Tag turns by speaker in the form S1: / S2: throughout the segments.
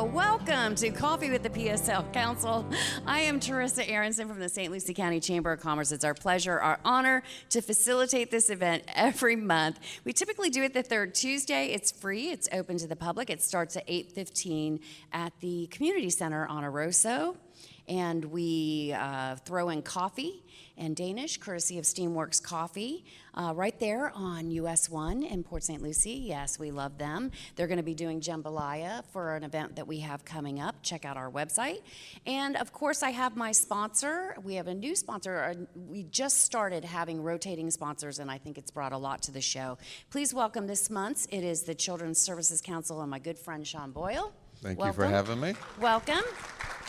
S1: Welcome to Coffee with the PSL Council. I am Teresa Aronson from the St. Lucie County Chamber of Commerce. It's our pleasure, our honor to facilitate this event every month. We typically do it the third Tuesday. It's free. It's open to the public. It starts at 8:15 at the Community Center on Aroso. And we throw in coffee and Danish, courtesy of Steamworks Coffee, right there on US 1 in Port St. Lucie. Yes, we love them. They're going to be doing jambalaya for an event that we have coming up. Check out our website. And of course, I have my sponsor. We have a new sponsor. We just started having rotating sponsors, and I think it's brought a lot to the show. Please welcome this month's. It is the Children's Services Council and my good friend Sean Boyle.
S2: Thank you for having me.
S1: Welcome.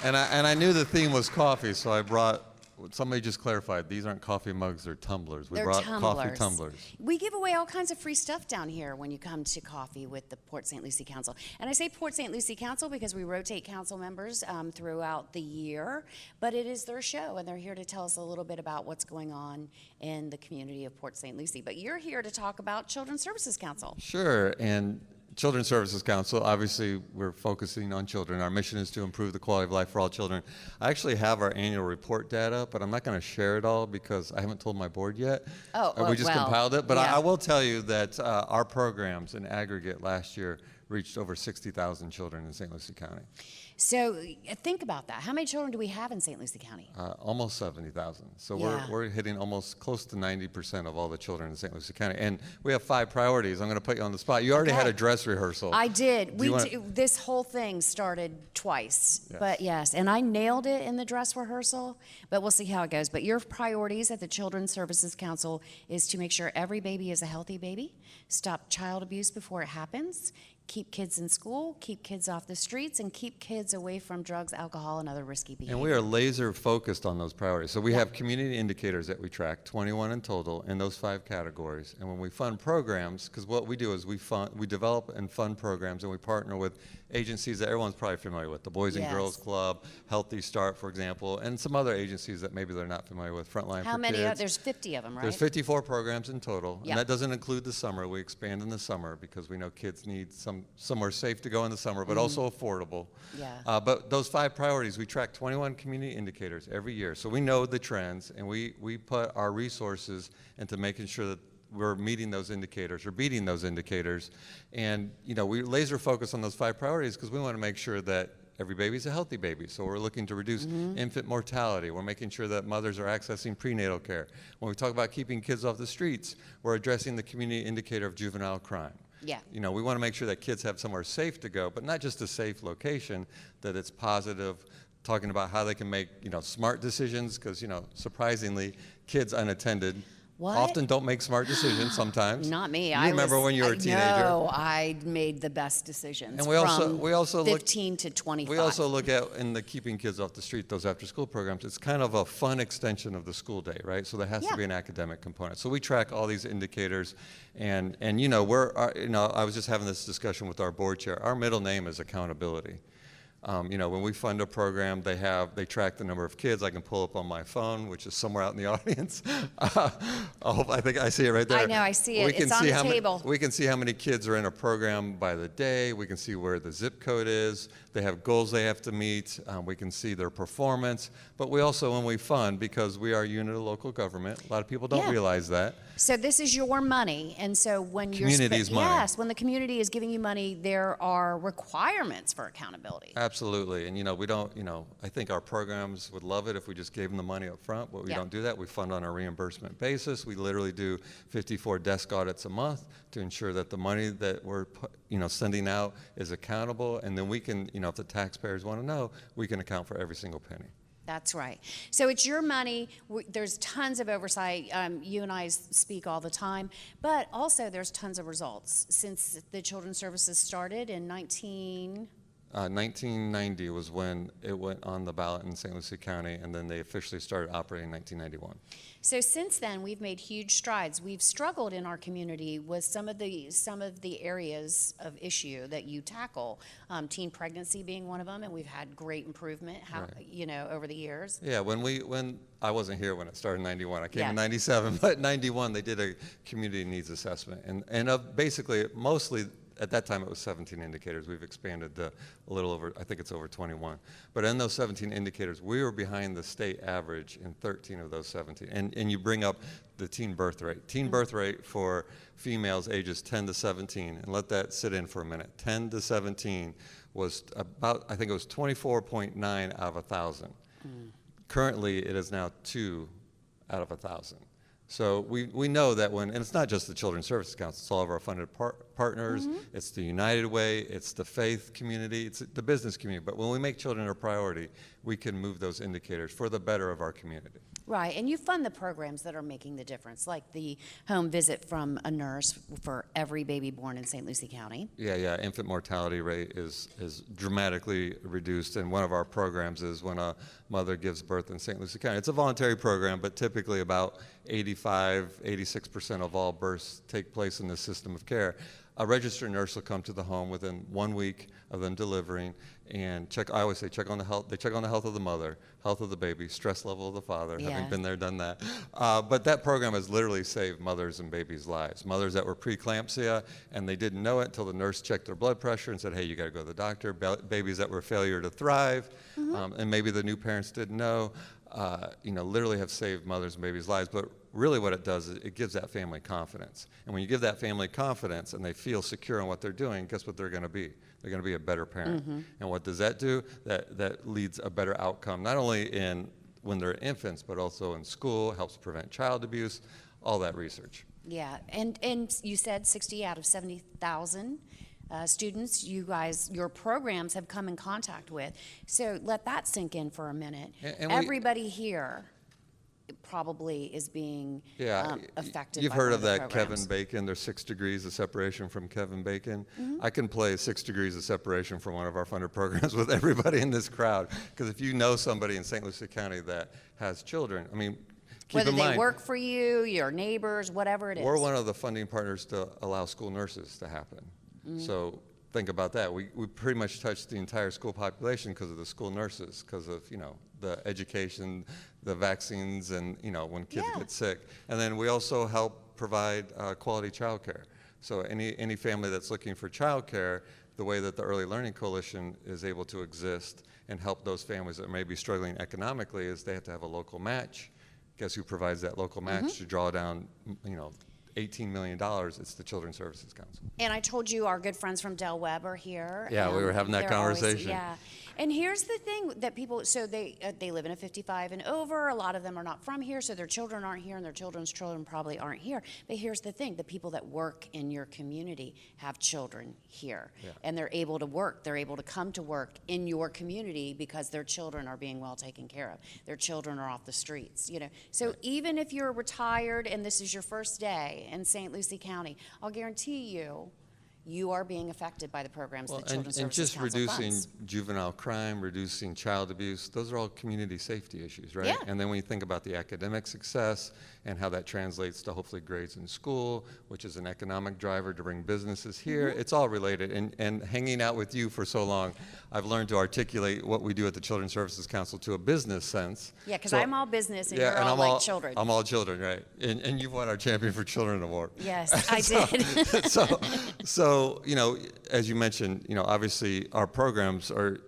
S2: And I knew the theme was coffee, so I brought, somebody just clarified, these aren't coffee mugs, they're tumblers.
S1: They're
S2: brought
S1: tumblers.
S2: Coffee tumblers. We
S1: give away all kinds of free stuff down here when you come to coffee with the Port St. Lucie Council. And I say Port St. Lucie Council because we rotate council members throughout the year, but it is their show, and they're here to tell us a little bit about what's going on in the community of Port St. Lucie. But you're here to talk about Children's Services Council.
S2: Sure, and Children's Services Council, obviously we're focusing on children. Our mission is to improve the quality of life for all children. I actually have our annual report data, but I'm not going to share it all because I haven't told my board yet. We just compiled it. But yeah. I will tell you that our programs in aggregate last year reached over 60,000 children in St. Lucie County.
S1: So think about that. How many children do we have in St. Lucie County?
S2: Almost 70,000. So
S1: yeah.
S2: we're hitting almost close to 90% of all the children in St. Lucie County. And we have 5 priorities. I'm going to put you on the spot. You already had a dress rehearsal.
S1: I did. This whole thing started twice.
S2: Yes.
S1: But yes, and I nailed it in the dress rehearsal, but we'll see how it goes. But your priorities at the Children's Services Council is to make sure every baby is a healthy baby, stop child abuse before it happens, keep kids in school, keep kids off the streets, and keep kids away from drugs, alcohol, and other risky behaviors.
S2: And we are laser focused on those priorities. So we have community indicators that we track, 21 in total, in those 5 categories. And when we fund programs, because what we do is we develop and fund programs, and we partner with agencies that everyone's probably familiar with, the Boys and Girls Club, Healthy Start, for example, and some other agencies that maybe they're not familiar with, Frontline
S1: How
S2: for
S1: many?
S2: Kids.
S1: There's 50 of them, right?
S2: There's 54 programs in total, and that doesn't include the summer. We expand in the summer because we know kids need somewhere safe to go in the summer, but also affordable.
S1: Yeah.
S2: But those 5 priorities, we track 21 community indicators every year. So we know the trends, and we put our resources into making sure that we're meeting those indicators or beating those indicators. And we laser focus on those 5 priorities because we want to make sure that every baby is a healthy baby. So we're looking to reduce infant mortality. We're making sure that mothers are accessing prenatal care. When we talk about keeping kids off the streets, we're addressing the community indicator of juvenile crime.
S1: Yeah.
S2: We want to make sure that kids have somewhere safe to go, but not just a safe location, that it's positive, talking about how they can make, smart decisions, because, surprisingly, kids unattended often don't make smart decisions sometimes.
S1: Not me.
S2: You remember when you were a teenager?
S1: No, I made the best decisions.
S2: And we also
S1: 15 to 25.
S2: We also look at, in the keeping kids off the street, those after-school programs, it's kind of a fun extension of the school day, right? So there has to be an academic component. So we track all these indicators, and I was just having this discussion with our board chair. Our middle name is accountability. When we fund a program, they track the number of kids. I can pull up on my phone, which is somewhere out in the audience. I think I see it right there.
S1: I know, I see it. It's on the table.
S2: We can see how many kids are in a program by the day. We can see where the zip code is. They have goals they have to meet. We can see their performance. But we also, when we fund, because we are a unit of local government, a lot of people don't realize that.
S1: So this is your money, and so when
S2: community's money.
S1: Yes, when the community is giving you money, there are requirements for accountability.
S2: Absolutely, and we don't, I think our programs would love it if we just gave them the money up front, but we don't do that. We fund on a reimbursement basis. We literally do 54 desk audits a month to ensure that the money that we're, sending out is accountable, and then we can, if the taxpayers want to know, we can account for every single penny.
S1: That's right. So it's your money. There's tons of oversight. You and I speak all the time, but also there's tons of results. Since the Children's Services started in
S2: 1990 was when it went on the ballot in St. Lucie County, and then they officially started operating in 1991.
S1: So since then, we've made huge strides. We've struggled in our community with some of the areas of issue that you tackle, teen pregnancy being one of them, and we've had great improvement, over the years.
S2: Yeah, when I wasn't here when it started in 91. I came in 97, but 91 they did a community needs assessment, and basically mostly at that time it was 17 indicators. We've expanded to a little over, I think it's over 21. But in those 17 indicators, we were behind the state average in 13 of those 17. And you bring up the teen birth rate. Teen birth rate for females ages 10 to 17, and let that sit in for a minute. 10 to 17 was about, I think it was 24.9 out of 1,000. Currently, it is now 2 out of 1,000. So we know that when, and it's not just the Children's Services Council, it's all of our funded partners, it's the United Way, it's the faith community, it's the business community. But when we make children a priority, we can move those indicators for the better of our community.
S1: Right, and you fund the programs that are making the difference, like the home visit from a nurse for every baby born in St. Lucie County.
S2: Yeah, infant mortality rate is dramatically reduced, and one of our programs is when a mother gives birth in St. Lucie County. It's a voluntary program, but typically about 86% of all births take place in this system of care. A registered nurse will come to the home within 1 week of them delivering and check. I always say check on the health. They check on the health of the mother, health of the baby, stress level of the father.
S1: Yeah.
S2: Having been there, done that. But that program has literally saved mothers and babies' lives. Mothers that were preeclampsia and they didn't know it until the nurse checked their blood pressure and said, "Hey, you got to go to the doctor." Babies that were failure to thrive, and maybe the new parents didn't know. Literally have saved mothers and babies' lives. But really what it does is it gives that family confidence. And when you give that family confidence and they feel secure in what they're doing, guess what they're going to be? They're going to be a better parent. And what does that do? That leads a better outcome, not only in when they're infants, but also in school, helps prevent child abuse, all that research.
S1: Yeah, and you said 60 out of 70,000 students you guys, your programs have come in contact with. So let that sink in for a minute. And everybody here probably is being affected.
S2: You've
S1: by
S2: heard
S1: one
S2: of that
S1: programs.
S2: Kevin Bacon. There's 6 degrees of separation from Kevin Bacon. I can play 6 degrees of separation from one of our funded programs with everybody in this crowd. Because if you know somebody in St. Lucie County that has children, I mean, keep
S1: whether
S2: in
S1: they
S2: mind,
S1: work for you, your neighbors, whatever it is.
S2: we're one of the funding partners to allow school nurses to happen. So think about that. We pretty much touch the entire school population because of the school nurses, because of the education, the vaccines, and when kids get sick. And then we also help provide quality child care. So any family that's looking for child care, the way that the Early Learning Coalition is able to exist and help those families that may be struggling economically is they have to have a local match. Guess who provides that local match to draw down, $18 million, it's the Children's Services Council.
S1: And I told you our good friends from Del Webb are here.
S2: Yeah, we were having that
S1: They're always-
S2: conversation.
S1: And here's the thing that people, so they live in a 55 and over. A lot of them are not from here, so their children aren't here, and their children's children probably aren't here. But here's the thing, the people that work in your community have children here. And they're able to work. They're able to come to work in your community because their children are being well taken care of. Their children are off the streets, So even if you're retired and this is your first day in St. Lucie County, I'll guarantee you are being affected by the programs that Children's
S2: and
S1: Services
S2: just
S1: Council
S2: reducing
S1: funds.
S2: juvenile crime, reducing child abuse, those are all community safety issues, right?
S1: Yeah.
S2: And then when you think about the academic success and how that translates to hopefully grades in school, which is an economic driver to bring businesses here, it's all related. And hanging out with you for so long, I've learned to articulate what we do at the Children's Services Council to a business sense.
S1: Yeah, because
S2: So-
S1: I'm all business and
S2: yeah,
S1: you're
S2: and
S1: all
S2: I'm
S1: like children.
S2: I'm all children, right? And you've won our Champion for Children award.
S1: Yes, I did.
S2: So, as you mentioned, obviously our programs are,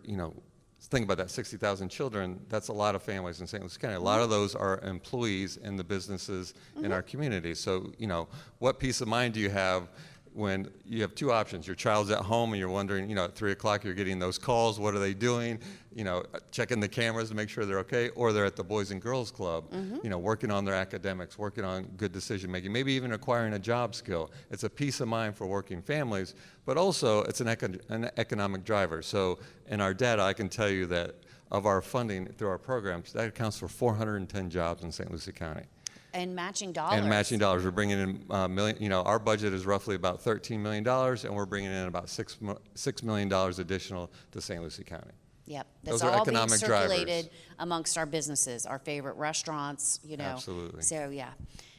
S2: think about that, 60,000 children, that's a lot of families in St. Lucie County. A lot of those are employees in the businesses in our community. So, what peace of mind do you have when you have 2 options? Your child's at home and you're wondering, at 3 o'clock you're getting those calls, what are they doing? Checking the cameras to make sure they're okay, or they're at the Boys and Girls Club, working on their academics, working on good decision making, maybe even acquiring a job skill. It's a peace of mind for working families, but also it's an economic driver. So in our data, I can tell you that of our funding through our programs, that accounts for 410 jobs in St. Lucie County.
S1: And matching dollars.
S2: And matching dollars. We're bringing in million. Our budget is roughly about $13 million, and we're bringing in about $6 million additional to St. Lucie County.
S1: Yep,
S2: Those
S1: that's
S2: are
S1: all being
S2: economic
S1: circulated
S2: drivers.
S1: amongst our businesses, our favorite restaurants,
S2: Absolutely.
S1: So yeah.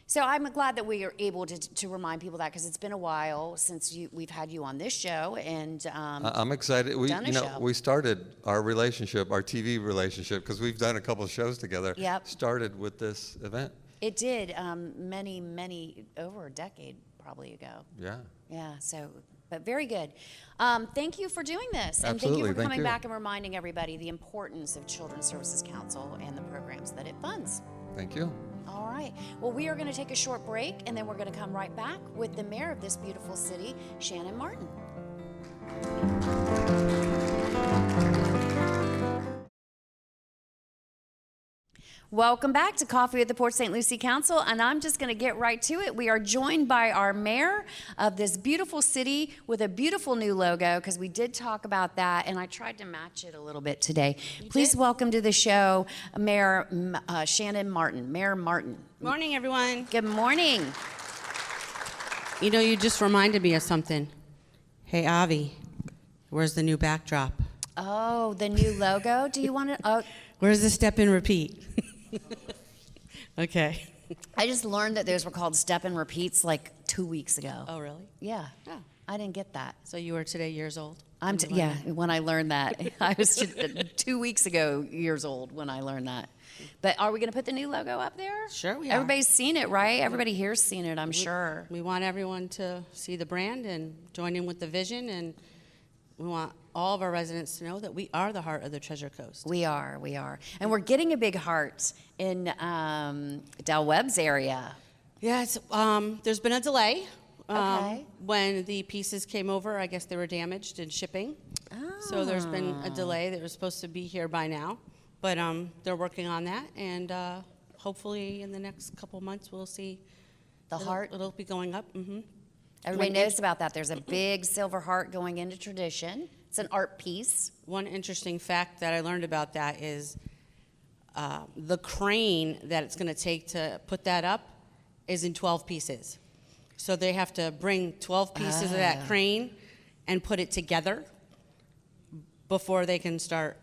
S1: So I'm glad that we are able to remind people that, because it's been a while since we've had you on this show, and
S2: I'm excited.
S1: show.
S2: We started our relationship, our TV relationship, because we've done a couple of shows together.
S1: Yep.
S2: Started with this event.
S1: It did many over a decade probably ago.
S2: Yeah.
S1: Yeah, so But very good. Thank you for doing this. And
S2: Absolutely.
S1: thank you for
S2: Thank
S1: coming
S2: you.
S1: back and reminding everybody the importance of Children's Services Council and the programs that it funds.
S2: Thank you.
S1: All right. Well, we are going to take a short break, and then we're going to come right back with the mayor of this beautiful city, Shannon Martin. Welcome back to Coffee with the Port St. Lucie Council, and I'm just going to get right to it. We are joined by our mayor of this beautiful city with a beautiful new logo, because we did talk about that, and I tried to match it a little bit today. Please welcome to the show Mayor Shannon Martin. Mayor Martin.
S3: Morning, everyone.
S1: Good morning.
S3: You know, you just reminded me of something. Hey, Avi, where's the new backdrop?
S1: Oh, the new logo? Do you want to? Oh,
S3: Where's the step and repeat? Okay.
S1: I just learned that those were called step and repeats like 2 weeks ago.
S3: Oh, really?
S1: Yeah.
S3: Oh.
S1: I didn't get that.
S3: So you were today years old?
S1: Yeah, when I learned that. I was 2 weeks ago years old when I learned that. But are we going to put the new logo up there?
S3: Sure we are.
S1: Everybody's seen it, right? Everybody here's seen it, I'm sure.
S3: We want everyone to see the brand and join in with the vision, and we want all of our residents to know that we are the heart of the Treasure Coast.
S1: We are. And we're getting a big heart in Del Webb's area.
S3: Yes, there's been a delay.
S1: Okay.
S3: When the pieces came over, I guess they were damaged in shipping. So there's been a delay. They were supposed to be here by now. But they're working on that, and hopefully in the next couple months we'll see
S1: The heart.
S3: It'll be going up.
S1: Everybody knows about that. There's a big silver heart going into tradition. It's an art piece.
S3: One interesting fact that I learned about that is the crane that it's going to take to put that up is in 12 pieces. So they have to bring 12 pieces of that crane and put it together before they can start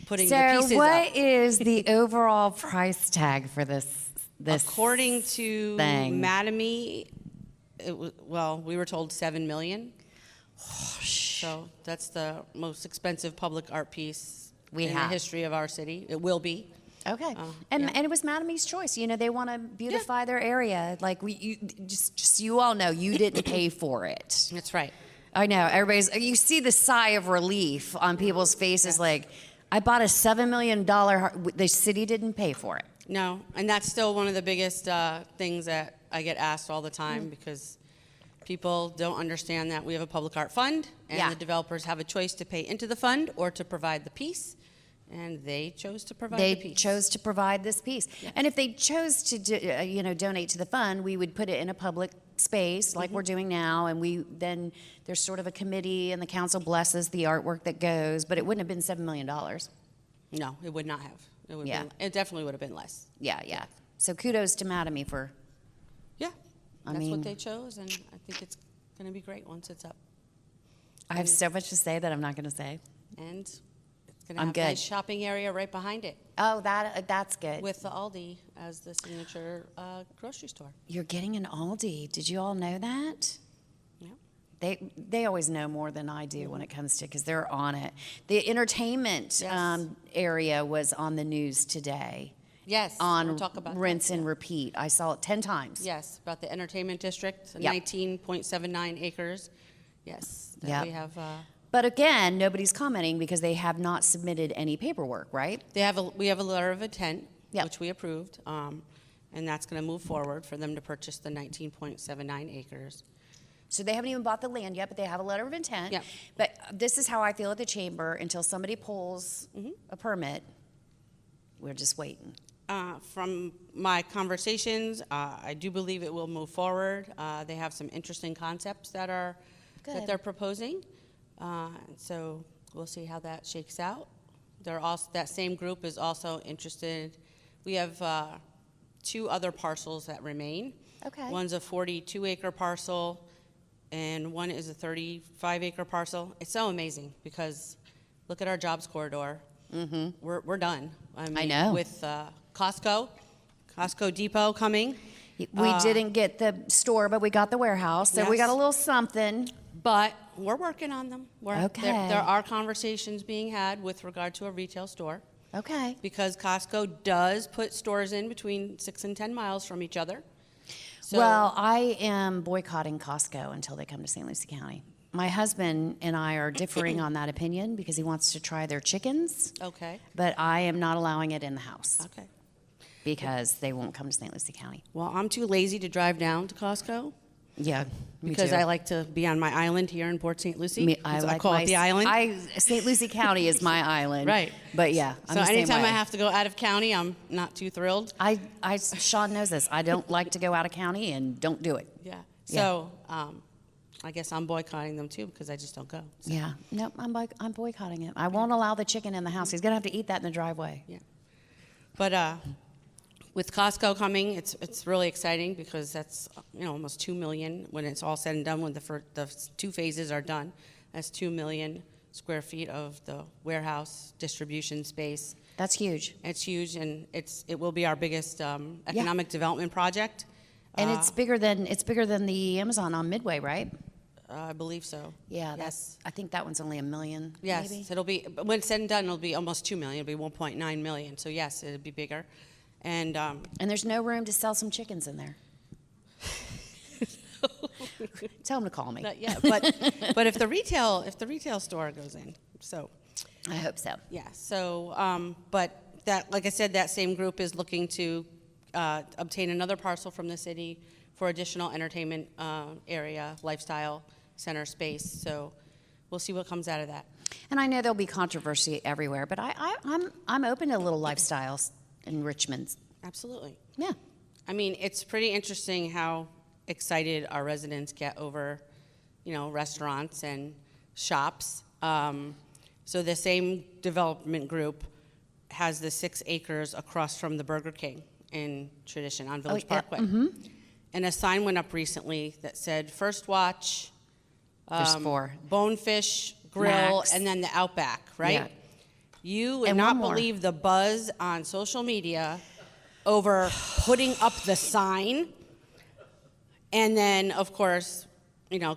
S3: putting the pieces
S1: So
S3: up.
S1: what is the overall price tag for this
S3: According to
S1: thing?
S3: Mattamy, we were told $7 million. So that's the most expensive public art piece in the history of our city. It will be.
S1: Okay. And it was Matamy's choice. You know, they want to beautify their area. Like just so you all know, you didn't pay for it.
S3: That's right.
S1: I know. You see the sigh of relief on people's faces like, I bought a $7 million the city didn't pay for it.
S3: No, and that's still one of the biggest things that I get asked all the time because people don't understand that we have a public art fund and the developers have a choice to pay into the fund or to provide the piece, and they chose to provide the piece.
S1: They chose to provide this piece. Yeah. And if they chose to donate to the fund, we would put it in a public space like we're doing now, and then there's sort of a committee and the council blesses the artwork that goes, but it wouldn't have been $7 million.
S3: No, it would not have. It definitely would have been less.
S1: Yeah. So kudos to Matamy for...
S3: Yeah, that's what they chose, and I think it's going to be great once it's up.
S1: I have so much to say that I'm not going to say.
S3: And it's going to have a nice shopping area right behind it.
S1: Oh, that's good.
S3: With the Aldi as the signature grocery store.
S1: You're getting an Aldi. Did you all know that?
S3: Yeah.
S1: They always know more than I do when it comes to, because they're on it. The entertainment area was on the news today.
S3: Yes,
S1: on
S3: we'll talk about
S1: rinse and repeat. I saw it 10 times.
S3: Yes, about the entertainment district, 19.79 acres. Yes, that we have.
S1: But again, nobody's commenting because they have not submitted any paperwork, right?
S3: We have a letter of intent, which we approved, and that's going to move forward for them to purchase the 19.79 acres.
S1: So they haven't even bought the land yet, but they have a letter of intent.
S3: Yeah.
S1: But this is how I feel at the chamber. Until somebody pulls a permit, we're just waiting.
S3: From my conversations, I do believe it will move forward. They have some interesting concepts that they're proposing. So we'll see how that shakes out. That same group is also interested. We have 2 other parcels that remain.
S1: Okay.
S3: One's a 42-acre parcel, and one is a 35-acre parcel. It's so amazing because look at our jobs corridor. We're done.
S1: I know.
S3: With Costco Depot coming.
S1: We didn't get the store, but we got the warehouse, so we got a little something.
S3: But we're working on them.
S1: Okay.
S3: There are conversations being had with regard to a retail store.
S1: Okay.
S3: Because Costco does put stores in between 6 and 10 miles from each other. So,
S1: well, I am boycotting Costco until they come to St. Lucie County. My husband and I are differing on that opinion because he wants to try their chickens,
S3: Okay,
S1: but I am not allowing it in the house
S3: okay.
S1: because they won't come to St. Lucie County.
S3: Well, I'm too lazy to drive down to Costco
S1: Yeah, me
S3: because
S1: too.
S3: I like to be on my island here in Port St. Lucie. I call
S1: my
S3: it the island.
S1: St. Lucie County is my island.
S3: Right.
S1: But yeah, I'm
S3: So
S1: the same
S3: anytime
S1: way.
S3: I have to go out of county, I'm not too thrilled.
S1: Sean knows this. I don't like to go out of county and don't do it.
S3: Yeah.
S1: Yeah.
S3: So I guess I'm boycotting them too because I just don't go. So,
S1: Yeah. Nope, I'm boycotting it. I won't allow the chicken in the house. He's going to have to eat that in the driveway.
S3: yeah. But with Costco coming, it's really exciting because that's almost 2 million when it's all said and done. When the 2 phases are done, that's 2 million square feet of the warehouse distribution space.
S1: That's huge.
S3: It's huge, and it will be our biggest economic development project.
S1: And it's bigger than the Amazon on Midway, right?
S3: I believe so.
S1: Yeah,
S3: Yes.
S1: I think that one's only $1 million.
S3: Yes,
S1: maybe?
S3: it'll be, when it's said and done, it'll be almost 2 million. It'll be 1.9 million. So yes, it'll be bigger. And
S1: And there's no room to sell some chickens in there. Tell them to call me.
S3: not yet. But if the retail store goes in, so
S1: I hope so.
S3: yeah. So but that, like I said, that same group is looking to obtain another parcel from the city for additional entertainment area, lifestyle center space. So we'll see what comes out of that.
S1: And I know there'll be controversy everywhere, but I'm open to little lifestyle enrichments.
S3: Absolutely.
S1: Yeah.
S3: I mean, it's pretty interesting how excited our residents get over, restaurants and shops. So the same development group has the 6 acres across from the Burger King in Tradition on Village
S1: yeah.
S3: Parkway. And a sign went up recently that said, First Watch,
S1: There's 4.
S3: Bonefish Grill,
S1: Max.
S3: and then the Outback, right?
S1: Yeah.
S3: You would
S1: And
S3: not
S1: one more.
S3: believe the buzz on social media over putting up the sign, and then, of course,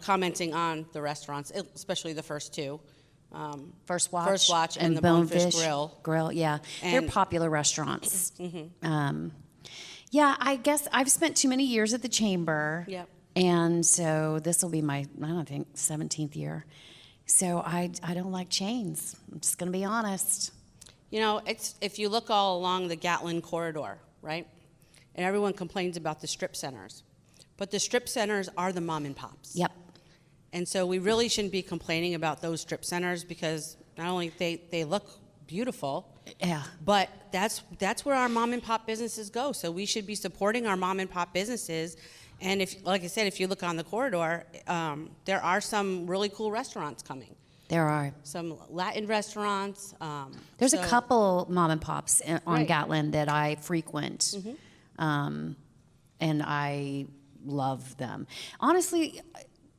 S3: commenting on the restaurants, especially the first 2.
S1: First Watch
S3: and the Bonefish Grill.
S1: Yeah, they're
S3: And-
S1: popular restaurants. Yeah, I guess I've spent too many years at the Chamber.
S3: Yep.
S1: And so this will be my, I don't think, 17th year. So I don't like chains. I'm just going to be honest.
S3: It's if you look all along the Gatlin corridor, right? And everyone complains about the strip centers. But the strip centers are the mom and pops.
S1: Yep.
S3: And so we really shouldn't be complaining about those strip centers because not only they look beautiful,
S1: Yeah.
S3: but that's where our mom and pop businesses go. So we should be supporting our mom and pop businesses. And like I said, if you look on the corridor, there are some really cool restaurants coming.
S1: There are.
S3: Some Latin restaurants.
S1: There's a
S3: so-
S1: couple mom and pops on
S3: Right.
S1: Gatlin that I frequent, and I love them. Honestly,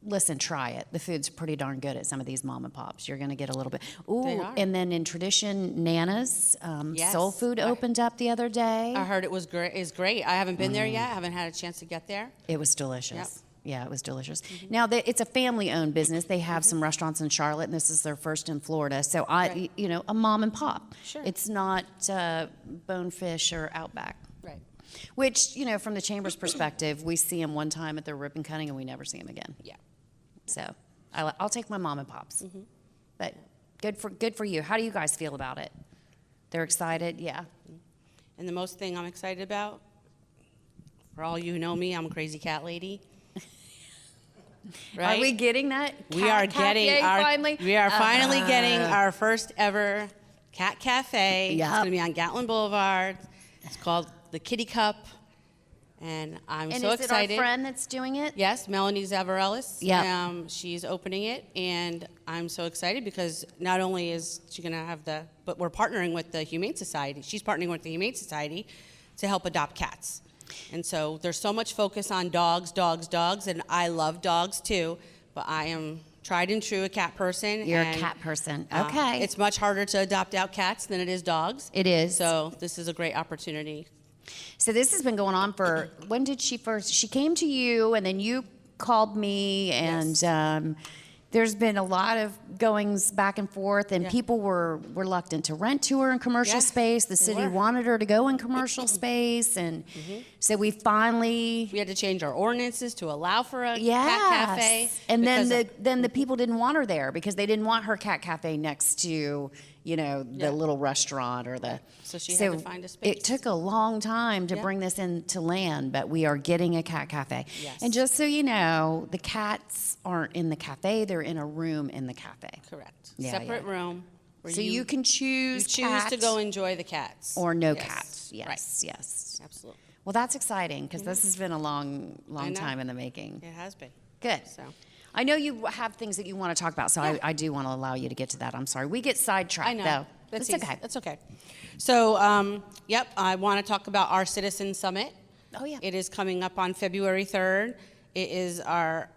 S1: listen, try it. The food's pretty darn good at some of these mom and pops. You're going to get a little bit. Ooh,
S3: They are.
S1: and then in Tradition, Nana's
S3: Yes.
S1: Soul Food opened up the other day.
S3: I heard it was great. Is great. I haven't been there yet. I haven't had a chance to get there.
S1: It was delicious.
S3: Yep.
S1: Yeah, it was delicious. Now, it's a family-owned business. They have some restaurants in Charlotte, and this is their first in Florida. So,
S3: Right.
S1: a mom and pop.
S3: Sure.
S1: It's not Bonefish or Outback.
S3: Right.
S1: Which, from the Chamber's perspective, we see them one time at their ribbon cutting, and we never see them again.
S3: Yeah.
S1: So, I'll take my mom and pops. But good for you. How do you guys feel about it? They're excited? Yeah.
S3: And the most thing I'm excited about, for all you who know me, I'm a crazy cat lady. Right?
S1: Are we getting that?
S3: We are
S1: Cafe
S3: getting
S1: finally?
S3: We are finally getting our first ever cat cafe.
S1: Yep.
S3: It's going to be on Gatlin Boulevard. It's called the Kitty Cup, and I'm
S1: And
S3: so
S1: is
S3: excited.
S1: it our friend that's doing it?
S3: Yes, Melanie Zavarellis.
S1: Yep.
S3: She's opening it, and I'm so excited because not only is she going to have but we're partnering with the Humane Society. She's partnering with the Humane Society to help adopt cats. And so there's so much focus on dogs, and I love dogs too, but I am tried and true a cat person.
S1: You're
S3: and,
S1: a cat person. Okay.
S3: It's much harder to adopt out cats than it is dogs.
S1: It is.
S3: So this is a great opportunity.
S1: So this has been going on for, when did she first, she came to you and then you called me and
S3: Yes.
S1: there's been a lot of goings back and forth, and
S3: Yeah.
S1: people were reluctant to rent to her in commercial
S3: Yeah,
S1: space. The
S3: they
S1: city
S3: were.
S1: wanted her to go in commercial space, and so we finally.
S3: We had to change our ordinances to allow for a
S1: Yes.
S3: cat cafe.
S1: And then
S3: because
S1: the people didn't want her there because they didn't want her cat cafe next to, the
S3: Yeah.
S1: little restaurant or the.
S3: So she had to find a space.
S1: It took a long time to
S3: Yeah.
S1: bring this into land, but we are getting a cat cafe.
S3: Yes.
S1: And just so you know, the cats aren't in the cafe; they're in a room in the cafe.
S3: Correct.
S1: Yeah,
S3: Separate
S1: yeah.
S3: room. Where
S1: So you can
S3: you
S1: choose
S3: choose to
S1: cat
S3: go enjoy the cats.
S1: or no
S3: Yes.
S1: cats. Yes,
S3: Right.
S1: yes.
S3: Absolutely.
S1: Well, that's exciting because this has been a long
S3: know.
S1: time in the making.
S3: It has been.
S1: Good.
S3: So.
S1: I know you have things that you want to talk about, so I do want to allow you to get to that. I'm sorry. We get sidetracked,
S3: I know.
S1: though.
S3: That's
S1: It's
S3: easy.
S1: okay.
S3: That's okay. So, yep, I want to talk about our Citizen Summit.
S1: Oh, yeah.
S3: It is coming up on February 3rd. It is our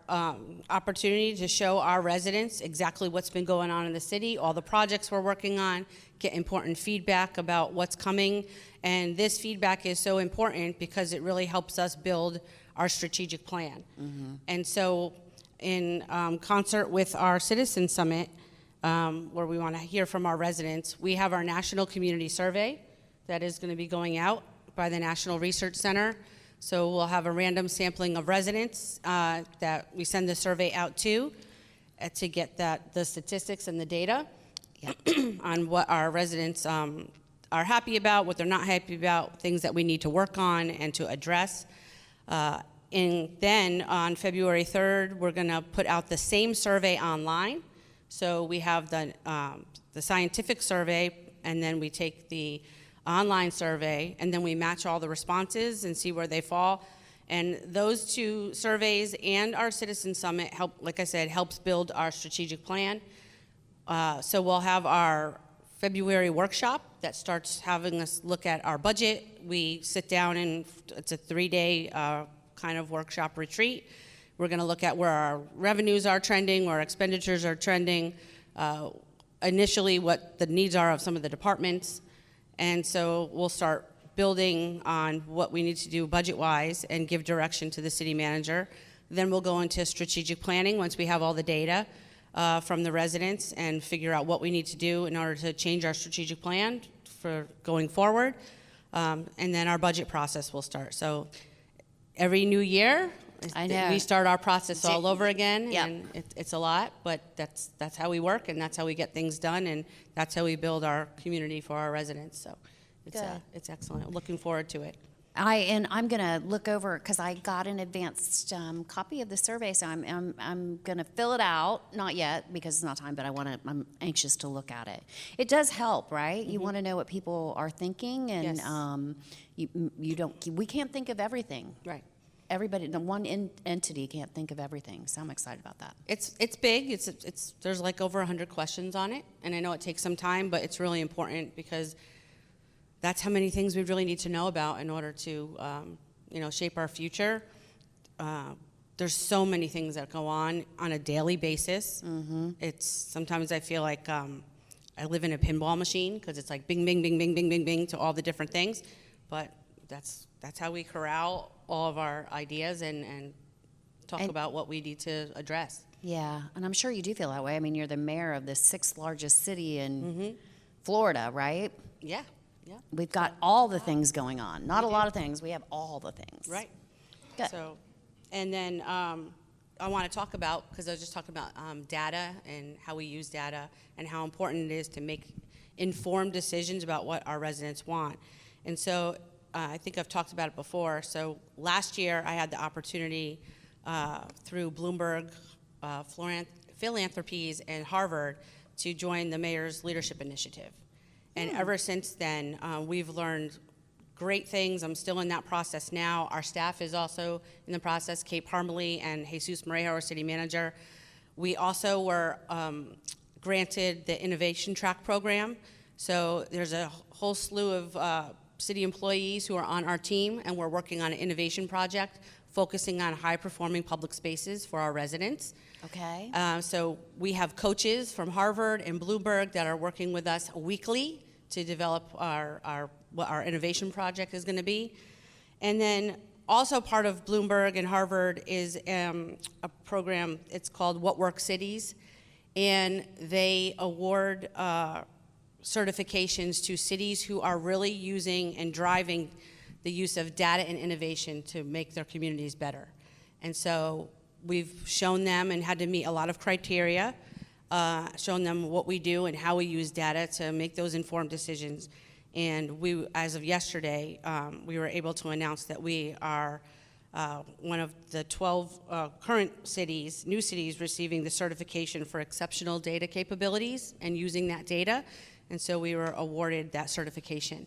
S3: opportunity to show our residents exactly what's been going on in the city, all the projects we're working on, get important feedback about what's coming. And this feedback is so important because it really helps us build our strategic plan. And so in concert with our Citizen Summit, where we want to hear from our residents, we have our National Community Survey that is going to be going out by the National Research Center. So we'll have a random sampling of residents that we send the survey out to get the statistics and the data on what our residents are happy about, what they're not happy about, things that we need to work on and to address. And then on February 3rd, we're going to put out the same survey online. So we have the scientific survey, and then we take the online survey, and then we match all the responses and see where they fall. And those two surveys and our Citizen Summit help, like I said, helps build our strategic plan. So we'll have our February workshop that starts having us look at our budget. We sit down and it's a 3-day kind of workshop retreat. We're going to look at where our revenues are trending, where our expenditures are trending, initially what the needs are of some of the departments. And so we'll start building on what we need to do budget-wise and give direction to the city manager. Then we'll go into strategic planning once we have all the data from the residents and figure out what we need to do in order to change our strategic plan for going forward. And then our budget process will start. So every new year,
S1: I know.
S3: we start our process all over again,
S1: Yep.
S3: and it's a lot, but that's how we work, and that's how we get things done, and that's how we build our community for our residents. So
S1: Good.
S3: it's excellent. Looking forward to it.
S1: I'm going to look over because I got an advanced copy of the survey, so I'm going to fill it out. Not yet because it's not time, but I'm anxious to look at it. It does help, right? You want to know what people are thinking, and
S3: Yes.
S1: we can't think of everything.
S3: Right.
S1: Everybody, the one entity can't think of everything, so I'm excited about that.
S3: It's big. There's like over 100 questions on it, and I know it takes some time, but it's really important because that's how many things we really need to know about in order to, shape our future. There's so many things that go on a daily basis. It's sometimes I feel like I live in a pinball machine because it's like bing, bing, bing, bing, bing, bing, bing to all the different things, but that's how we corral all of our ideas and talk about what we need to address.
S1: Yeah, and I'm sure you do feel that way. I mean, you're the mayor of the 6th largest city in Florida, right?
S3: Yeah.
S1: We've got all the things going on. Not a lot of things. We have all the things.
S3: Right.
S1: Good.
S3: So, and then I want to talk about, because I was just talking about data and how we use data and how important it is to make informed decisions about what our residents want. And so I think I've talked about it before. So last year I had the opportunity through Bloomberg, Philanthropies, and Harvard to join the Mayor's Leadership Initiative. And ever since then, we've learned great things. I'm still in that process now. Our staff is also in the process, Kate Parmalee and Jesus Morejo, our city manager. We also were granted the Innovation Track program. So there's a whole slew of city employees who are on our team, and we're working on an innovation project focusing on high-performing public spaces for our residents.
S1: Okay.
S3: So we have coaches from Harvard and Bloomberg that are working with us weekly to develop what our innovation project is going to be. And then also part of Bloomberg and Harvard is a program, it's called What Works Cities, and they award certifications to cities who are really using and driving the use of data and innovation to make their communities better. And so we've shown them and had to meet a lot of criteria, shown them what we do and how we use data to make those informed decisions. And we, as of yesterday, we were able to announce that we are one of the 12 current cities, new cities, receiving the certification for exceptional data capabilities and using that data. And so we were awarded that certification.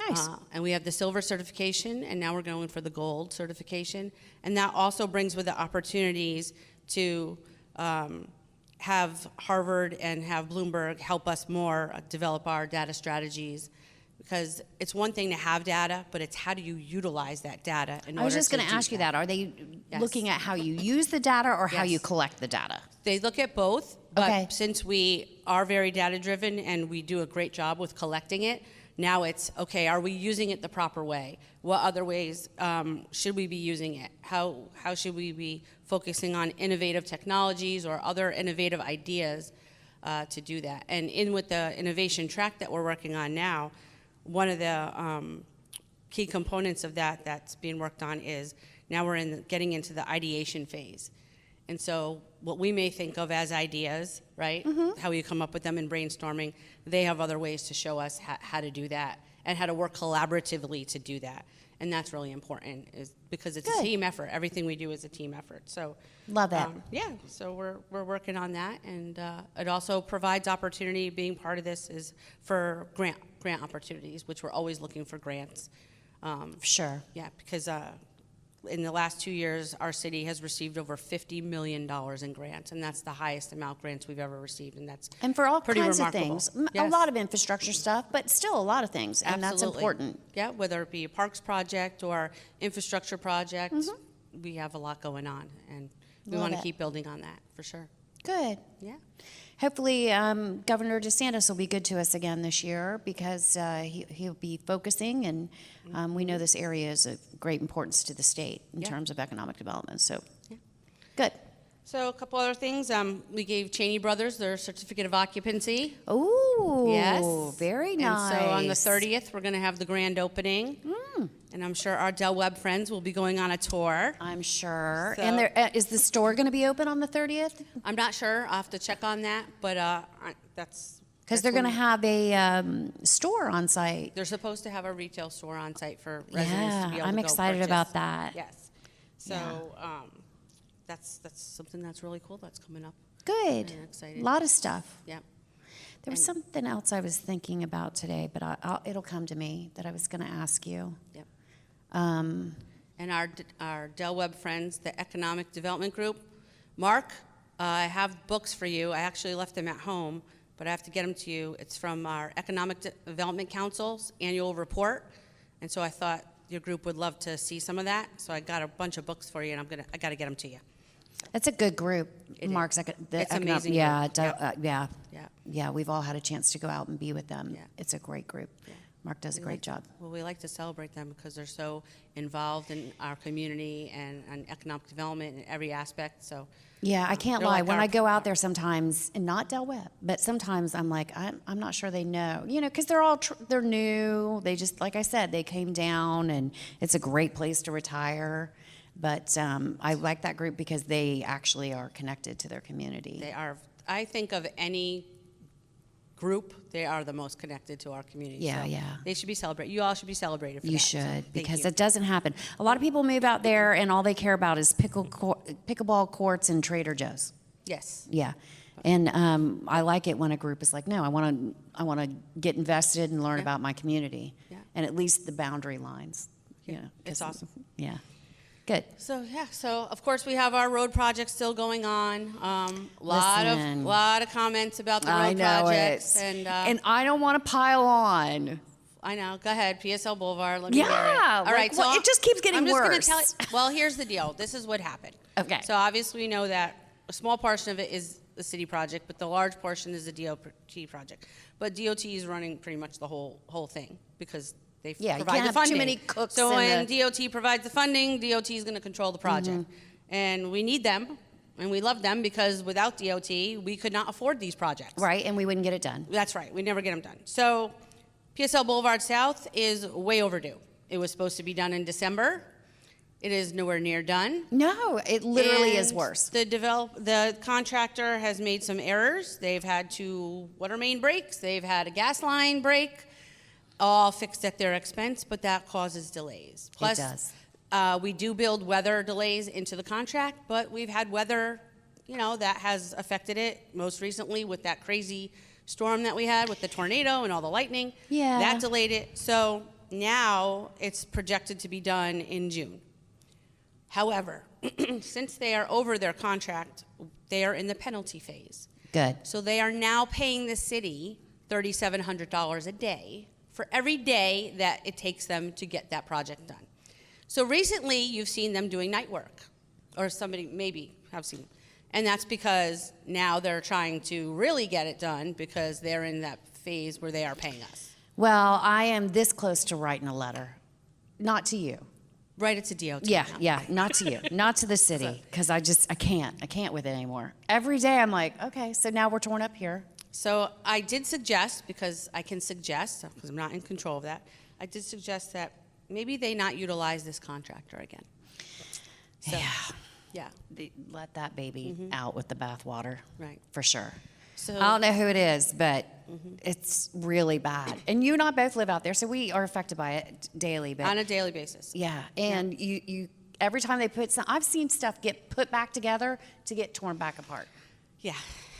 S1: Nice.
S3: And we have the silver certification, and now we're going for the gold certification. And that also brings with it opportunities to have Harvard and have Bloomberg help us more develop our data strategies. Because it's one thing to have data, but it's how do you utilize that data in order to
S1: I was just going to ask you that. Are they looking at how you use the data or how you collect the data?
S3: They look at both, but
S1: Okay.
S3: since we are very data-driven and we do a great job with collecting it, now it's, okay, are we using it the proper way? What other ways should we be using it? How should we be focusing on innovative technologies or other innovative ideas to do that? And in with the innovation track that we're working on now, one of the key components of that that's being worked on is now we're getting into the ideation phase. And so what we may think of as ideas, right, how you come up with them in brainstorming, they have other ways to show us how to do that and how to work collaboratively to do that. And that's really important, is because it's a team effort. Everything we do is a team effort. So
S1: Love that.
S3: yeah, so we're working on that, and it also provides opportunity. Being part of this is for grant opportunities, which we're always looking for grants.
S1: Sure.
S3: Yeah, because in the last 2 years, our city has received over $50 million in grants, and that's the highest amount of grants we've ever received, and that's
S1: And for all
S3: pretty
S1: kinds
S3: remarkable.
S1: of things. A
S3: Yes.
S1: lot of infrastructure stuff, but still a lot of things. And that's
S3: Absolutely.
S1: important.
S3: Yeah, whether it be a parks project or infrastructure project, we have a lot going on, and we
S1: Love
S3: want to
S1: it.
S3: keep building on that, for sure.
S1: Good.
S3: Yeah.
S1: Hopefully, Governor DeSantis will be good to us again this year because he'll be focusing, and we know this area is of great importance to the state in
S3: Yeah.
S1: terms of economic development. So,
S3: Yeah.
S1: good.
S3: So a couple other things. We gave Cheney Brothers their certificate of occupancy.
S1: Ooh,
S3: Yes.
S1: very nice.
S3: And so on the 30th, we're going to have the grand opening. And I'm sure our Del Webb friends will be going on a tour.
S1: I'm sure.
S3: So-
S1: And there, is the store going to be open on the 30th?
S3: I'm not sure. I'll have to check on that, but that's...
S1: Because they're going to have a store on site.
S3: They're supposed to have a retail store on site for residents to be able
S1: I'm
S3: to go
S1: excited
S3: purchase.
S1: about that.
S3: Yes. So that's something that's really cool that's coming up.
S1: Good.
S3: Yeah, excited.
S1: A lot of stuff.
S3: Yeah.
S1: There was something else I was thinking about today, but it'll come to me that I was going to ask you.
S3: Yep.
S1: Um,
S3: And our Del Webb friends, the Economic Development Group. Mark, I have books for you. I actually left them at home, but I have to get them to you. It's from our Economic Development Council's annual report, and so I thought your group would love to see some of that. So I got a bunch of books for you, and I got to get them to you.
S1: It's a good group,
S3: It is.
S1: Mark's.
S3: It's amazing
S1: Yeah,
S3: group. Yep.
S1: yeah,
S3: Yeah.
S1: yeah. We've all had a chance to go out and be with them.
S3: Yeah.
S1: It's a great group.
S3: Yeah.
S1: Mark does a
S3: We
S1: great
S3: like-
S1: job.
S3: Well, we like to celebrate them because they're so involved in our community and economic development in every aspect. So
S1: Yeah, I can't
S3: they're
S1: lie.
S3: like
S1: When
S3: our-
S1: I go out there sometimes, and not Del Webb, but sometimes I'm like, I'm not sure they know, because they're all they're new. They just, like I said, they came down, and it's a great place to retire. But I like that group because they actually are connected to their community.
S3: they are, I think of any group, they are the most connected to our community.
S1: Yeah,
S3: So
S1: yeah.
S3: They should be celebrated. You all should be celebrated for
S1: You
S3: that. So,
S1: should,
S3: thank
S1: because
S3: you.
S1: it doesn't happen. A lot of people move out there, and all they care about is pickleball courts and Trader Joe's.
S3: Yes.
S1: Yeah, and I like it when a group is like, no, I want to get invested and learn
S3: Yeah.
S1: about my community,
S3: Yeah.
S1: and at least the boundary lines.
S3: Yeah, it's
S1: 'cause-
S3: awesome.
S1: Yeah, good.
S3: So yeah, so of course we have our road project still going on.
S1: Listen.
S3: Lot of comments about the road
S1: I know
S3: projects,
S1: it,
S3: and
S1: I don't want to pile on.
S3: I know. Go ahead, PSL Boulevard. Let me
S1: Yeah,
S3: hear it. All
S1: like,
S3: right,
S1: well,
S3: so
S1: it just keeps getting
S3: I'm just
S1: worse.
S3: Gonna tell you, well, here's the deal. This is what happened.
S1: Okay.
S3: So obviously we know that a small portion of it is the city project, but the large portion is the DOT project. But DOT is running pretty much the whole thing because They
S1: Yeah, you
S3: provide
S1: can't
S3: the
S1: have too
S3: funding.
S1: many cooks
S3: So
S1: in
S3: when
S1: the-
S3: DOT provides the funding, DOT is going to control the project. And we need them, and we love them, because without DOT, we could not afford these projects.
S1: Right, and we wouldn't get it done.
S3: That's right. We never get them done. So PSL Boulevard South is way overdue. It was supposed to be done in December. It is nowhere near done.
S1: No, it literally is
S3: And
S1: worse.
S3: The contractor has made some errors. They've had 2 water main breaks. They've had a gas line break, all fixed at their expense, but that causes delays. Plus,
S1: does.
S3: We do build weather delays into the contract, but we've had weather, that has affected it. Most recently with that crazy storm that we had with the tornado and all the lightning.
S1: Yeah.
S3: That delayed it. So now it's projected to be done in June. However, since they are over their contract, they are in the penalty phase.
S1: Good.
S3: So they are now paying the city $3,700 a day for every day that it takes them to get that project done. So recently, you've seen them doing night work, or somebody maybe have seen them. And that's because now they're trying to really get it done, because they're in that phase where they are paying us.
S1: Well, I am this close to writing a letter. Not to you.
S3: Right, it's a DOT.
S1: Yeah,
S3: now.
S1: yeah, not to you, not to the city, because I can't with it anymore. Every day I'm like, okay, so now we're torn up here.
S3: So I did suggest, because I can suggest, because I'm not in control of that, I did suggest that maybe they not utilize this contractor again. So, yeah.
S1: Let that baby out with the bathwater.
S3: Right.
S1: For sure.
S3: So
S1: I don't know who it is, but it's really bad. And you and I both live out there, so we are affected by it daily. But
S3: on a daily basis.
S1: yeah, and you every time they put some, I've seen stuff get put back together to get torn back apart.
S3: Yeah,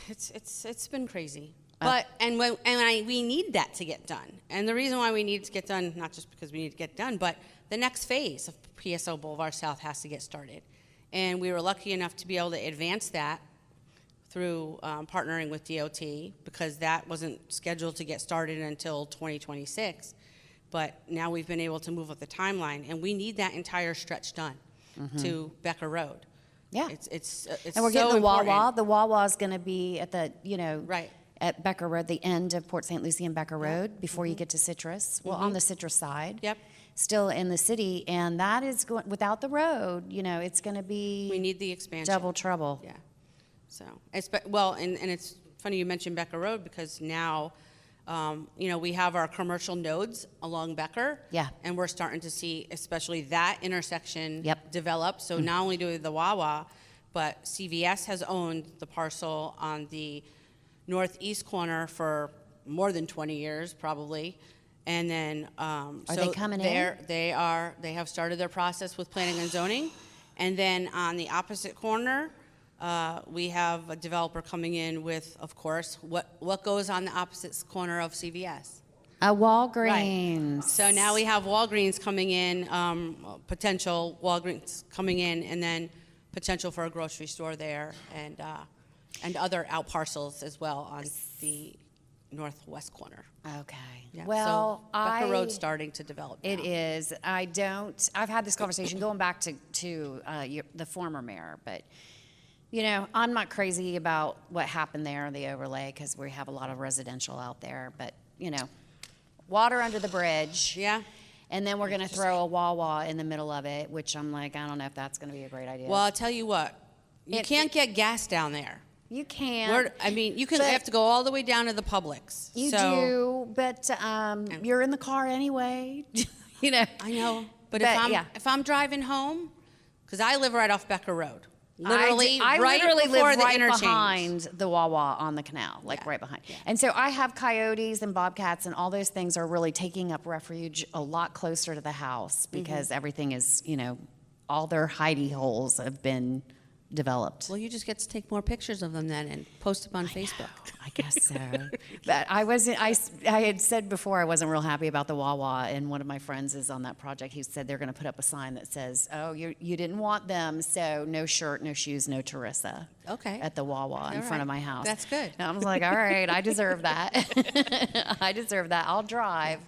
S3: it's been crazy. But we need that to get done. And the reason why we need it to get done, not just because we need to get done, but the next phase of PSO Boulevard South has to get started. And we were lucky enough to be able to advance that through partnering with DOT, because that wasn't scheduled to get started until 2026. But now we've been able to move up the timeline, and we need that entire stretch done to Becker Road.
S1: Yeah.
S3: It's
S1: And we're
S3: so
S1: getting the
S3: important.
S1: Wawa. The Wawa is going to be at the,
S3: Right.
S1: at Becker Road, the end of Port St. Lucie and Becker Road, before you get to Citrus. Well, on the Citrus side.
S3: Yep.
S1: Still in the city, and that is going, without the road, it's going to be
S3: We need the expansion.
S1: double trouble.
S3: Yeah. So, and it's funny you mentioned Becker Road, because now, we have our commercial nodes along Becker.
S1: Yeah.
S3: And we're starting to see, especially that intersection
S1: Yep.
S3: develop. So not only do we have the Wawa, but CVS has owned the parcel on the northeast corner for more than 20 years, probably. And then,
S1: Are they coming in?
S3: They have started their process with planning and zoning. And then on the opposite corner, we have a developer coming in with, of course, what goes on the opposite corner of CVS.
S1: A Walgreens.
S3: So now we have Walgreens coming in, potential Walgreens coming in, and then potential for a grocery store there, and other out parcels as well on the northwest corner.
S1: Okay.
S3: Yeah,
S1: Well,
S3: so Becker Road's starting to develop now.
S1: It is. I've had this conversation going back to the former mayor, but, I'm not crazy about what happened there, the overlay, because we have a lot of residential out there, but, water under the bridge.
S3: Yeah.
S1: And then we're going to throw a Wawa in the middle of it, which I'm like, I don't know if that's going to be a great idea.
S3: Well, I'll tell you what, you can't get gas down there.
S1: You can't.
S3: You
S1: But-
S3: have to go all the way down to the Publix.
S1: You
S3: So-
S1: do, but you're in the car anyway.
S3: I know, but
S1: yeah.
S3: if I'm driving home, because I live right off Becker Road, literally
S1: I
S3: right
S1: literally
S3: before
S1: live
S3: the
S1: right
S3: interchange.
S1: behind the Wawa on the canal, like
S3: Yeah.
S1: right behind.
S3: Yeah.
S1: And so I have coyotes and bobcats, and all those things are really taking up refuge a lot closer to the house, because everything is, all their hidey holes have been developed.
S3: Well, you just get to take more pictures of them then and post them on Facebook.
S1: I guess so. But I had said before I wasn't real happy about the Wawa, and one of my friends is on that project. He said they're going to put up a sign that says, "Oh, you didn't want them, so no shirt, no shoes, no Teresa."
S3: Okay.
S1: At the Wawa in front of my house.
S3: That's good.
S1: And I was like, all right, I deserve that. I deserve that. I'll drive.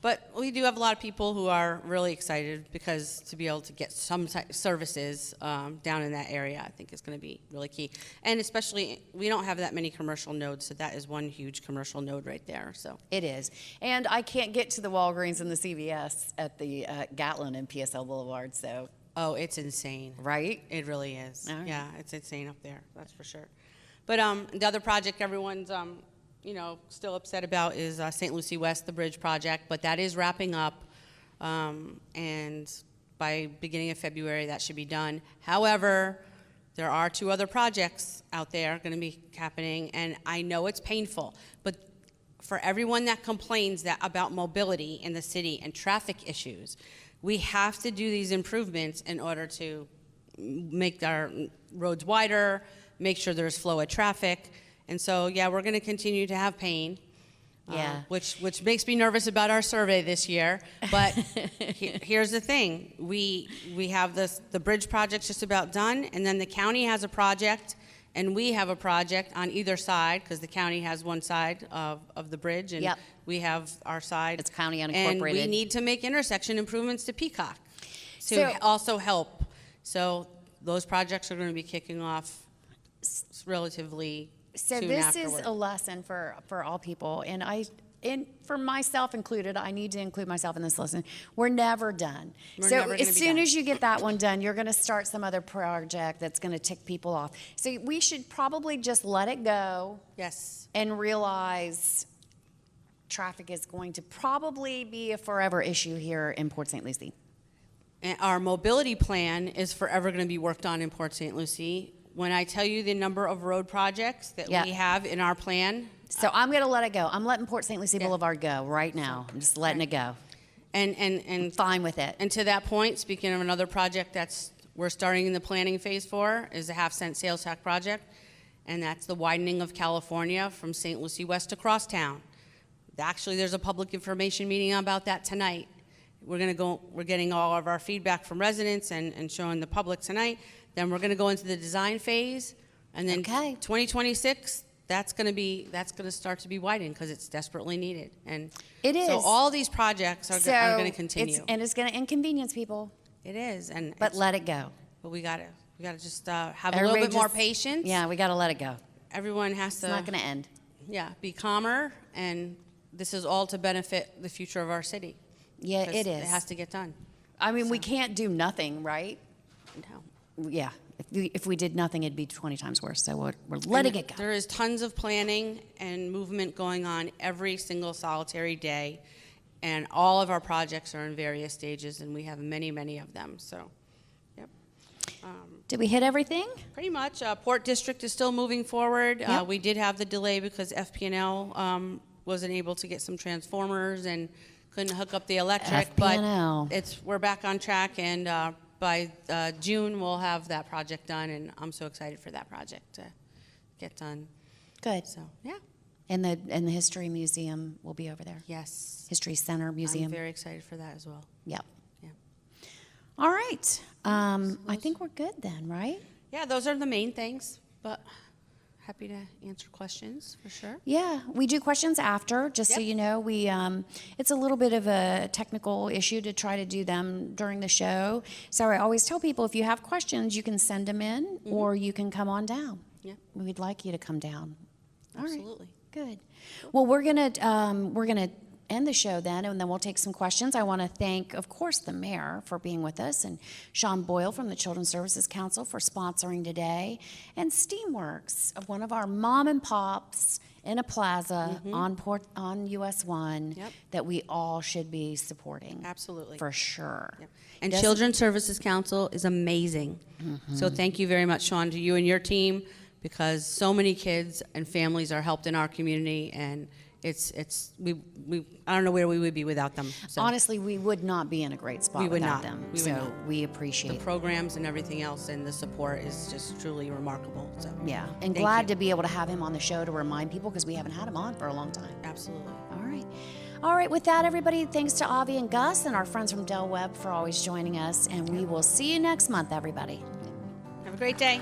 S3: But we do have a lot of people who are really excited because to be able to get some services down in that area, I think is going to be really key. And especially, we don't have that many commercial nodes, so that is one huge commercial node right there. So
S1: It is. And I can't get to the Walgreens and the CVS at the Gatlin and PSL Boulevard, so.
S3: oh, it's insane.
S1: Right?
S3: It really is.
S1: All right.
S3: Yeah, it's insane up there. That's for sure. But the other project everyone's still upset about is St. Lucie West, the bridge project, but that is wrapping up, and by beginning of February, that should be done. However, there are 2 other projects out there going to be happening, and I know it's painful, but for everyone that complains about mobility in the city and traffic issues, we have to do these improvements in order to make our roads wider, make sure there's flow of traffic. And so, yeah, we're going to continue to have pain,
S1: Yeah.
S3: which makes me nervous about our survey this year. But here's the thing. We have the bridge project's just about done, and then the county has a project, and we have a project on either side, because the county has one side of the bridge, and
S1: Yep.
S3: we have our side.
S1: It's county
S3: And
S1: unincorporated.
S3: we need to make intersection improvements to Peacock to
S1: So-
S3: also help. So those projects are going to be kicking off relatively
S1: So
S3: soon
S1: this
S3: afterward.
S1: is a lesson for all people, and for myself included, I need to include myself in this lesson. We're never done.
S3: We're
S1: So
S3: never gonna
S1: as
S3: be
S1: soon
S3: done.
S1: as you get that one done, you're going to start some other project that's going to tick people off. So we should probably just let it go
S3: Yes.
S1: and realize traffic is going to probably be a forever issue here in Port St. Lucie.
S3: And our mobility plan is forever going to be worked on in Port St. Lucie. When I tell you the number of road projects that
S1: Yeah.
S3: we have in our plan,
S1: So I'm going to let it go. I'm letting Port St. Lucie Boulevard go right now. I'm just letting it go.
S3: and
S1: Fine with it.
S3: And to that point, speaking of another project we're starting in the planning phase for, is the half-cent sales tax project, and that's the widening of California from St. Lucie West to Crosstown. Actually, there's a public information meeting about that tonight. We're getting all of our feedback from residents and showing the public tonight. Then we're gonna go into the design phase, and then
S1: Okay.
S3: 2026, that's gonna start to be widened because it's desperately needed. And
S1: It
S3: so
S1: is.
S3: all these projects are gonna continue.
S1: It's going to inconvenience people,
S3: It is, and
S1: but let it go.
S3: but we gotta just have a little
S1: Everybody
S3: bit more
S1: just-
S3: patience.
S1: Yeah, we got to let it go.
S3: Everyone has
S1: It's
S3: to.
S1: not going to end.
S3: Yeah, be calmer, and this is all to benefit the future of our city.
S1: Yeah,
S3: 'Cause
S1: it is.
S3: It has to get done.
S1: I mean, we can't do nothing, right?
S3: No.
S1: Yeah. If we did nothing, it'd be 20 times worse. So we're letting it go.
S3: There is tons of planning and movement going on every single solitary day, and all of our projects are in various stages, and we have many, many of them. So, yep.
S1: Did we hit everything?
S3: Pretty much. Port District is still moving forward.
S1: Yep.
S3: We did have the delay because FP&L wasn't able to get some transformers and couldn't hook up the electric.
S1: FP&L.
S3: But we're back on track, and by June we'll have that project done, and I'm so excited for that project to get done.
S1: Good.
S3: So yeah,
S1: And the History Museum will be over there.
S3: yes,
S1: History Center Museum.
S3: I'm very excited for that as well.
S1: Yep.
S3: Yeah.
S1: All right. I think we're good then, right?
S3: Yeah, those are the main things, but happy to answer questions for sure.
S1: Yeah, we do questions after, just so
S3: Yep.
S1: you know. It's a little bit of a technical issue to try to do them during the show. So I always tell people, if you have questions, you can send them in, or you can come on down.
S3: Yep.
S1: We'd like you to come down. All right.
S3: Absolutely.
S1: Good. Well, we're gonna end the show then, and then we'll take some questions. I want to thank, of course, the mayor for being with us, and Sean Boyle from the Children's Services Council for sponsoring today, and Steamworks, one of our mom and pops in a plaza on US 1
S3: Yep.
S1: that we all should be supporting.
S3: Absolutely.
S1: For sure.
S3: Yep. And
S1: Doesn't-
S3: Children's Services Council is amazing. So thank you very much, Sean, to you and your team, because so many kids and families are helped in our community, and I don't know where we would be without them. So
S1: Honestly, we would not be in a great spot
S3: We would
S1: without
S3: not.
S1: them.
S3: We would
S1: so
S3: not.
S1: we
S3: the
S1: appreciate
S3: programs and everything else and the support is just truly remarkable. So
S1: Yeah, and
S3: Thank
S1: glad
S3: you.
S1: to be able to have him on the show to remind people, because we haven't had him on for a long time.
S3: absolutely.
S1: All right. All right, with that, everybody, thanks to Avi and Gus and our friends from Del Webb for always joining us, and we will see you next month, everybody.
S3: Have a great day.